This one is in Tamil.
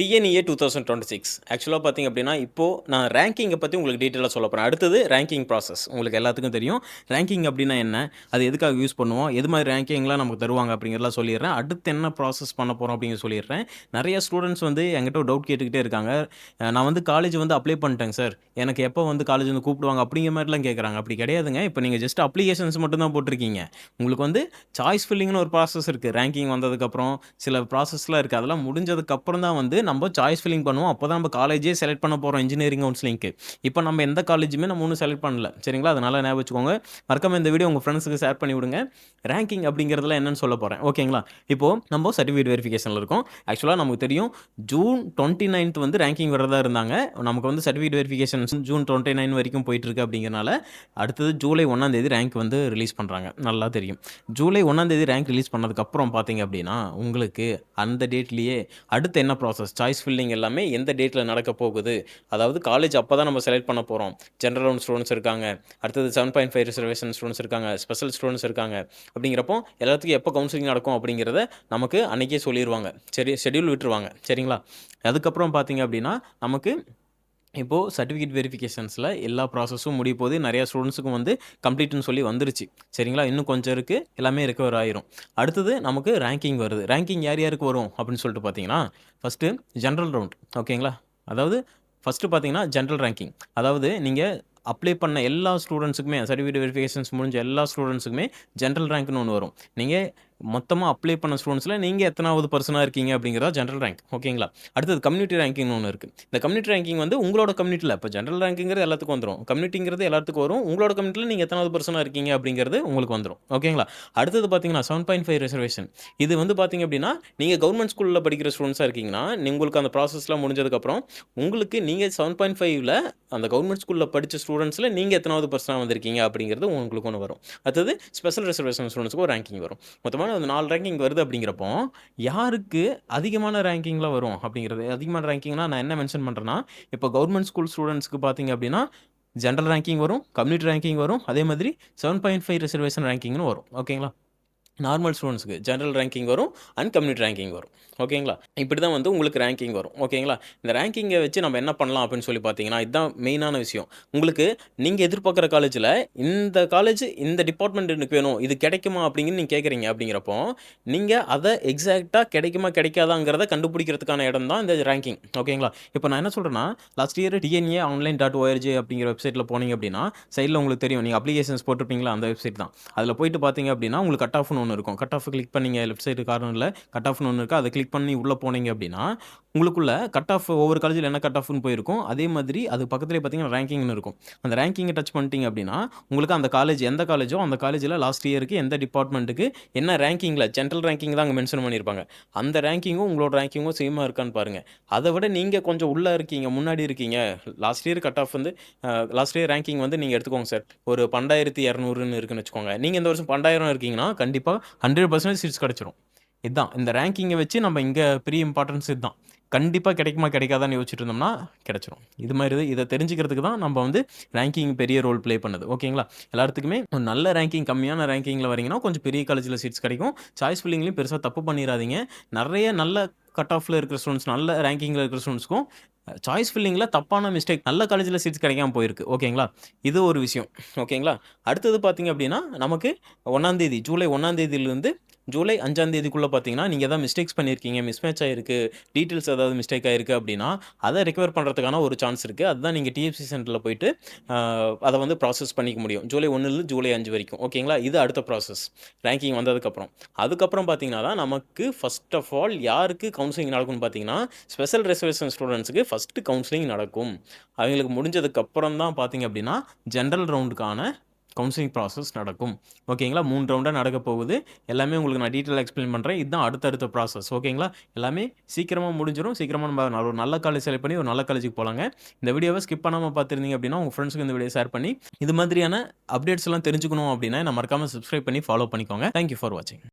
டிஎன்இஏ 2026 ஆக்சுவலாக பார்த்தீங்க அப்படின்னா, இப்போது நான் ரேங்கிங்கை பற்றி உங்களுக்கு டீட்டெயிலாக சொல்ல போகிறேன். அடுத்தது ரேங்கிங் ப்ராசஸ். உங்களுக்கு எல்லாத்துக்கும் தெரியும். ரேங்கிங் அப்படின்னா என்ன? அது எதுக்காக யூஸ் பண்ணுவோம்? எது மாதிரி ரேங்கிங்லாம் நமக்கு தருவாங்க அப்படிங்கிறதெல்லாம் சொல்லிடுறேன். அடுத்து என்ன ப்ராசஸ் பண்ண போகிறோம் அப்படிங்கிறத சொல்லிடுறேன். நிறைய ஸ்டூடெண்ட்ஸ் வந்து என்கிட்ட டவுட் கேட்டுக்கிட்டே இருக்காங்க. நான் வந்து காலேஜ் வந்து அப்ளை பண்ணிட்டேங்க சார். எனக்கு எப்போ வந்து காலேஜ் வந்து கூப்பிடுவாங்க அப்படிங்கிற மாதிரிலாம் கேட்குறாங்க. அப்படி கிடையாதுங்க. இப்போ நீங்கள் ஜஸ்ட் அப்ளிகேஷன்ஸ் மட்டும் தான் போட்டிருக்கீங்க. உங்களுக்கு வந்து சாய்ஸ் ஃபில்லிங்னு ஒரு ப்ராசஸ் இருக்குது. ரேங்கிங் வந்ததுக்கப்புறம் சில ப்ராசஸ்லாம் இருக்குது. அதெல்லாம் முடிஞ்சதுக்கப்புறம் தான் வந்து நம்ம சாய்ஸ் ஃபில்லிங் பண்ணுவோம். அப்போ தான் நம்ம காலேஜே செலக்ட் பண்ண போகிறோம் இன்ஜினியரிங் கவுன்சிலிங்க்கு. இப்போ நம்ம எந்த காலேஜுமே நம்ம இன்னும் செலக்ட் பண்ணல. சரிங்களா? அதனால் ஞாபகம் வச்சுக்கோங்க. மறக்காம இந்த வீடியோ உங்கள் ஃப்ரெண்ட்ஸுக்கு ஷேர் பண்ணி விடுங்க. ரேங்கிங் அப்படிங்கிறதுல என்னன்னு சொல்ல போகிறேன். ஓகேங்களா? இப்போது நம்ம சர்டிஃபிகேட் வெரிஃபிகேஷனில் இருக்கோம். ஆக்சுவலாக நமக்கு தெரியும் ஜூன் 29 வந்து ரேங்கிங் வரதா இருந்தாங்க. நமக்கு வந்து சர்டிஃபிகேட் வெரிஃபிகேஷன் ஜூன் 29 வரைக்கும் போயிட்டுருக்கு அப்படிங்கிறனால அடுத்தது ஜூலை 1 ரேங்க் வந்து ரிலீஸ் பண்ணுறாங்க. நல்லா தெரியும். ஜூலை 1 ரேங்க் ரிலீஸ் பண்ணதுக்கப்புறம் பார்த்தீங்க அப்படின்னா உங்களுக்கு அந்த டேட்லேயே அடுத்து என்ன ப்ராசஸ் சாய்ஸ் ஃபில்லிங் எல்லாமே எந்த டேட்டில் நடக்க போகுது, அதாவது காலேஜ் அப்போ தான் நம்ம செலக்ட் பண்ண போகிறோம். ஜென்ரல் ரவுண்ட் ஸ்டூடெண்ட்ஸ் இருக்காங்க, அடுத்தது 7.5 ரிசர்வேஷன் ஸ்டூடெண்ட்ஸ் இருக்காங்க, ஸ்பெஷல் ஸ்டூடெண்ட்ஸ் இருக்காங்க. அப்படிங்கிறப்போ எல்லாத்துக்கும் எப்போ கவுன்சிலிங் நடக்கும் அப்படிங்கிறத நமக்கு அன்றைக்கே சொல்லிடுவாங்க. சரி, ஷெட்யூல் விட்டுருவாங்க. சரிங்களா? அதுக்கப்புறம் பார்த்தீங்க அப்படின்னா நமக்கு இப்போது சர்டிஃபிகேட் வெரிஃபிகேஷன்ஸில் எல்லா ப்ராசஸும் முடிய போது நிறையா ஸ்டூடெண்ட்ஸுக்கும் வந்து கம்ப்ளீட்னு சொல்லி வந்துருச்சு. சரிங்களா? இன்னும் கொஞ்சம் இருக்குது. எல்லாமே ரிகவர் ஆயிரும். அடுத்தது நமக்கு ரேங்கிங் வருது. ரேங்கிங் யார் யாருக்கு வரும் அப்படின்னு சொல்லிட்டு பார்த்தீங்கன்னா, ஃபஸ்ட்டு ஜென்ரல் ரவுண்ட். ஓகேங்களா? அதாவது ஃபஸ்ட்டு பார்த்தீங்கன்னா ஜென்ரல் ரேங்கிங். அதாவது நீங்கள் அப்ளை பண்ண எல்லா ஸ்டூடெண்ட்ஸுக்குமே சர்டிஃபிகேட் வெரிஃபிகேஷன்ஸ் முடிஞ்ச எல்லா ஸ்டூடெண்ட்ஸுக்குமே ஜென்ரல் ரேங்க்னு ஒன்று வரும். நீங்கள் மொத்தமாக அப்ளை பண்ண ஸ்டூடெண்ட்ஸில் நீங்கள் எத்தனாவது பர்சனாக இருக்கீங்க அப்படிங்கிறதா ஜென்ரல் ரேங்க். ஓகேங்களா? அடுத்தது கம்யூனிட்டி ரேங்கிங்னு ஒன்று இருக்குது. இந்த கம்யூனிட்டி ரேங்கிங் வந்து உங்களோட கம்யூனிட்டியில் இப்போ ஜென்ரல் ரேங்கிங்கிறது எல்லாத்துக்கும் வந்துடும். கம்யூனிட்டிங்கிறது எல்லாத்துக்கும் வரும். உங்களோட கம்யூனிட்டியில் நீங்கள் எத்தனாவது பர்சனாக இருக்கீங்க அப்படிங்கிறது உங்களுக்கு வந்துடும். ஓகேங்களா? அடுத்தது பார்த்தீங்கன்னா 7.5 ரிசர்வேஷன். இது வந்து பார்த்தீங்க அப்படின்னா நீங்கள் கவர்மெண்ட் ஸ்கூலில் படிக்கிற ஸ்டூடெண்ட்ஸாக இருக்கீங்கன்னா உங்களுக்கு அந்த ப்ராசஸ்லாம் முடிஞ்சதுக்கப்புறம் உங்களுக்கு நீங்கள் 7.5ல் அந்த கவர்மெண்ட் ஸ்கூலில் படித்த ஸ்டூடெண்ட்ஸில் நீங்கள் எத்தனாவது பர்சனாக வந்திருக்கீங்க அப்படிங்கிறது உங்களுக்கு ஒன்று வரும். அடுத்தது ஸ்பெஷல் ரிசர்வேஷன் ஸ்டூடெண்ட்ஸுக்கு ஒரு ரேங்கிங் வரும். மொத்தமாக அந்த 4 ரேங்கிங் வருது அப்படிங்கிறப்போ யாருக்கு அதிகமான ரேங்கிங்கில் வரும் அப்படிங்கிறது. அதிகமான ரேங்கிங்னா நான் என்ன மென்ஷன் பண்ணுறேன்னா, இப்போ கவர்மெண்ட் ஸ்கூல் ஸ்டூடெண்ட்ஸ்க்கு பார்த்தீங்க அப்படின்னா ஜென்ரல் ரேங்கிங் வரும், கம்யூனிட்டி ரேங்கிங் வரும், அதே மாதிரி 7.5 ரிசர்வேஷன் ரேங்கிங்னு வரும். ஓகேங்களா? நார்மல் ஸ்டூடெண்ட்ஸ்க்கு ஜென்ரல் ரேங்கிங் வரும் அண்ட் கம்யூனிட்டி ரேங்கிங் வரும். ஓகேங்களா? இப்படி தான் வந்து உங்களுக்கு ரேங்கிங் வரும். ஓகேங்களா? இந்த ரேங்கிங்கை வச்சு நம்ம என்ன பண்ணலாம் அப்படின்னு சொல்லி பார்த்தீங்கன்னா, இதுதான் மெயினான விஷயம். உங்களுக்கு நீங்கள் எதிர்பார்க்குற காலேஜில் இந்த காலேஜ் இந்த டிபார்ட்மெண்ட் எனக்கு வேணும், இது கிடைக்குமா அப்படிங்கன்னு நீங்கள் கேட்குறீங்க. அப்படிங்கிறப்போ நீங்கள் அதை எக்ஸாக்டாக கிடைக்குமா கிடைக்காதாங்கிறத கண்டுபிடிக்கிறதுக்கான இடம் தான் இந்த ரேங்கிங். ஓகேங்களா? இப்போ நான் என்ன சொல்கிறேன்னா, லாஸ்ட் இயர் டிஎன்ஏ online.org அப்படிங்கிற வெப்சைட்டில் போனீங்க அப்படின்னா சைடில் உங்களுக்கு தெரியும். நீங்கள் அப்ளிகேஷன்ஸ் போட்டிருப்பீங்களா, அந்த வெப்சைட் தான். அதில் போயிட்டு பார்த்தீங்க அப்படின்னா உங்களுக்கு கட் ஆஃப்னு ஒன்று இருக்கும். கட் ஆஃப் கிளிக் பண்ணீங்க லெஃப்ட் சைடு கார்னரில் கட் ஆஃப்னு ஒன்று இருக்குது. அதை கிளிக் பண்ணி உள்ளே போனீங்க அப்படின்னா உங்களுக்குள்ள கட் ஆஃப் ஒவ்வொரு காலேஜில் என்ன கட் ஆஃப்னு போயிருக்கும். அதே மாதிரி அது பக்கத்துலேயே பார்த்தீங்கன்னா ரேங்கிங்னு இருக்கும். அந்த ரேங்கிங்கை டச் பண்ணிட்டீங்க அப்படின்னா உங்களுக்கு அந்த காலேஜ் எந்த காலேஜோ அந்த காலேஜில் லாஸ்ட் இயருக்கு எந்த டிபார்ட்மெண்ட்டுக்கு என்ன ரேங்கிங்கில் ஜென்ரல் ரேங்கிங் தான் அங்கே மென்ஷன் பண்ணியிருப்பாங்க. அந்த ரேங்கிங்கும் உங்களோட ரேங்கிங்கும் சேமாக இருக்கான்னு பாருங்கள். அதை விட நீங்கள் கொஞ்சம் உள்ளே இருக்கீங்க, முன்னாடி இருக்கீங்க. லாஸ்ட் இயர் கட் ஆஃப் வந்து லாஸ்ட் இயர் ரேங்கிங் வந்து நீங்கள் எடுத்துக்கோங்க சார், ஒரு 12,200ன்னு இருக்குன்னு வச்சுக்கோங்க. நீங்கள் இந்த வருஷம் 12,000 இருக்கீங்கன்னா கண்டிப்பாக 100% சீட்ஸ் கிடச்சிரும். இதுதான் இந்த ரேங்கிங்கை வச்சு நம்ம இங்கே பெரிய இம்பார்ட்டன்ஸ் இதுதான். கண்டிப்பாக கிடைக்குமா கிடைக்காதான்னு யோசிச்சுட்டு இருந்தோம்னா கிடச்சிரும். இது மாதிரி இதை தெரிஞ்சுக்கிறதுக்கு தான் நம்ம வந்து ரேங்கிங் பெரிய ரோல் ப்ளே பண்ணுது. ஓகேங்களா? எல்லாத்துக்குமே ஒரு நல்ல ரேங்கிங் கம்மியான ரேங்கிங்கில் வரீங்கன்னா கொஞ்சம் பெரிய காலேஜில் சீட்ஸ் கிடைக்கும். சாய்ஸ் ஃபில்லிங்லையும் பெருசாக தப்பு பண்ணிடாதீங்க. நிறைய நல்ல கட் ஆஃபில் இருக்கிற ஸ்டூடெண்ட்ஸ், நல்ல ரேங்கிங்கில் இருக்கிற ஸ்டூடெண்ட்ஸ்க்கும் சாய்ஸ் ஃபில்லிங்கில் தப்பான மிஸ்டேக் நல்ல காலேஜில் சீட்ஸ் கிடைக்காம போயிருக்கு. ஓகேங்களா? இது ஒரு விஷயம். ஓகேங்களா? அடுத்தது பார்த்தீங்க அப்படின்னா நமக்கு 1 ஜூலை 1 ஜூலை 5 பார்த்தீங்கன்னா நீங்கள் எதாவது மிஸ்டேக்ஸ் பண்ணியிருக்கீங்க, மிஸ்மேட்ச் ஆகிருக்கு, டீட்டெயில்ஸ் ஏதாவது மிஸ்டேக் ஆகிருக்கு அப்படின்னா அதை ரெக்கவர் பண்ணுறதுக்கான ஒரு சான்ஸ் இருக்குது. அதுதான் நீங்கள் டிஎஃப்சி சென்டரில் போயிட்டு அதை வந்து ப்ராசஸ் பண்ணிக்க முடியும். ஜூலை 1 ஜூலை 5 வரைக்கும். ஓகேங்களா? இது அடுத்த ப்ராசஸ் ரேங்கிங் வந்ததுக்கப்புறம். அதுக்கப்புறம் பார்த்தீங்கன்னா தான் நமக்கு ஃபர்ஸ்ட் ஆஃப் ஆல் யாருக்கு கவுன்சிலிங் நடக்கும்னு பார்த்தீங்கன்னா ஸ்பெஷல் ரிசர்வேஷன் ஸ்டூடெண்ட்ஸுக்கு ஃபஸ்ட்டு கவுன்சிலிங் நடக்கும். அவங்களுக்கு முடிஞ்சதுக்கப்புறம் தான் பார்த்தீங்க அப்படின்னா ஜென்ரல் ரவுண்டுக்கான கவுன்சிலிங் ப்ராசஸ் நடக்கும். ஓகேங்களா? 3 ரவுண்டாக நடக்க போகுது. எல்லாமே உங்களுக்கு நான் டீட்டெயிலாக எக்ஸ்பிளைன் பண்ணுறேன். இதுதான் அடுத்தடுத்த ப்ராசஸ். ஓகேங்களா? எல்லாமே சீக்கிரமாக முடிஞ்சிடும். சீக்கிரமாக நம்ம ஒரு நல்ல காலேஜ் செலக்ட் பண்ணி ஒரு நல்ல காலேஜுக்கு போகலாங்க. இந்த வீடியோவை ஸ்கிப் பண்ணாமல் பார்த்துருந்தீங்க அப்படின்னா உங்கள் ஃப்ரெண்ட்ஸுக்கு இந்த வீடியோ ஷேர் பண்ணி இது மாதிரியான அப்டேட்ஸ் எல்லாம் தெரிஞ்சுக்கணும் அப்படின்னா நான் மறக்காமல் சப்ஸ்கிரைப் பண்ணி ஃபாலோ பண்ணிக்கோங்க. தேங்க்யூ ஃபார் வாட்சிங்.